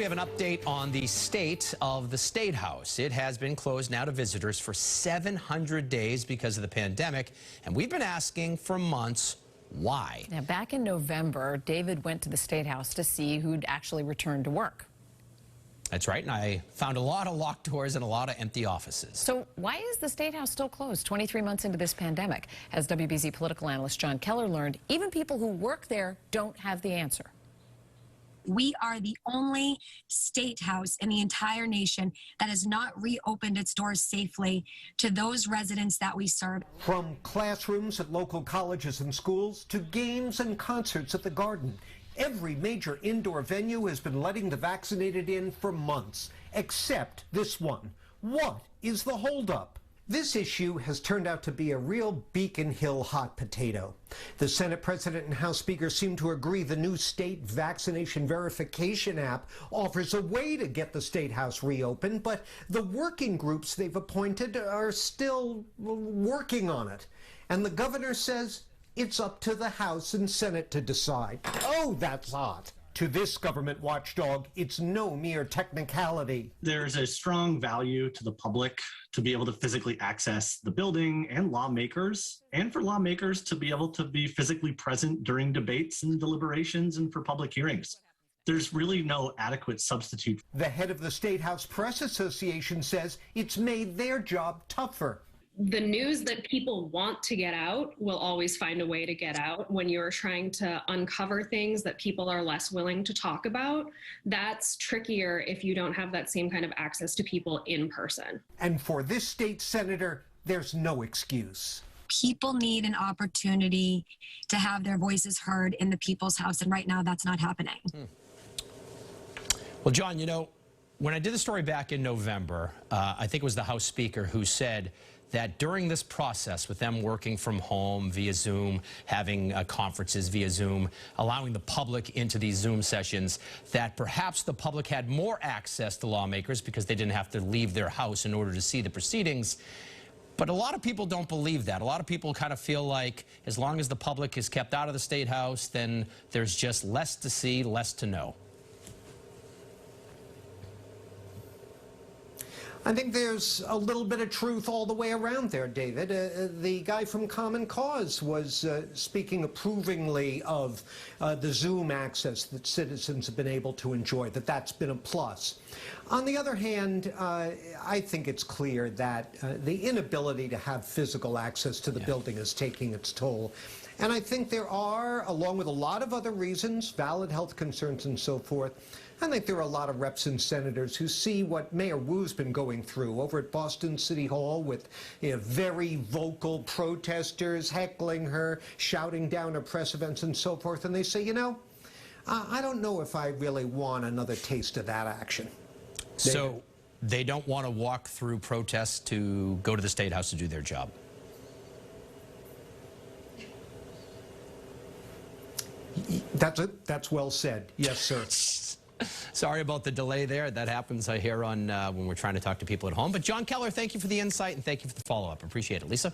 We have an update on the state of the State House. It has been closed now to visitors for 700 days because of the pandemic, and we've been asking for months why. Now, back in November, David went to the State House to see who'd actually returned to work. That's right, and I found a lot of locked doors and a lot of empty offices. So why is the State House still closed 23 months into this pandemic? As WBZ political analyst John Keller learned, even people who work there don't have the answer. We are the only state house in the entire nation that has not reopened its doors safely to those residents that we serve. From classrooms at local colleges and schools to games and concerts at the Garden, every major indoor venue has been letting the vaccinated in for months, except this one. What is the holdup? This issue has turned out to be a real Beacon Hill hot potato. The Senate President and House Speaker seem to agree the new state vaccination verification app offers a way to get the State House reopened, but the working groups they've appointed are still working on it. And the governor says it's up to the House and Senate to decide. Oh, that's hot. To this government watchdog, it's no mere technicality. There's a strong value to the public to be able to physically access the building and lawmakers, and for lawmakers to be able to be physically present during debates and deliberations and for public hearings. There's really no adequate substitute. The head of the State House Press Association says it's made their job tougher. The news that people want to get out will always find a way to get out. When you're trying to uncover things that people are less willing to talk about, that's trickier if you don't have that same kind of access to people in person. And for this state senator, there's no excuse. People need an opportunity to have their voices heard in the people's house, and right now that's not happening. Well, John, you know, when I did the story back in November, I think it was the House Speaker who said that during this process with them working from home via Zoom, having conferences via Zoom, allowing the public into these Zoom sessions, that perhaps the public had more access to lawmakers because they didn't have to leave their house in order to see the proceedings. But a lot of people don't believe that. A lot of people kind of feel like as long as the public is kept out of the State House, then there's just less to see, less to know. I think there's a little bit of truth all the way around there, David. The guy from Common Cause was speaking approvingly of the Zoom access that citizens have been able to enjoy, that's been a plus. On the other hand, I think it's clear that the inability to have physical access to the building is taking its toll. And I think there are, along with a lot of other reasons, valid health concerns and so forth, I think there are a lot of reps and senators who see what Mayor Wu's been going through over at Boston City Hall with very vocal protesters heckling her, shouting down her press events and so forth, and they say, you know, I don't know if I really want another taste of that action. So they don't want to walk through protests to go to the State House to do their job? That's well said. Yes, sir. Sorry about the delay there. That happens here on when we're trying to talk to people at home. But John Keller, thank you for the insight and thank you for the follow-up. Appreciate it. Lisa?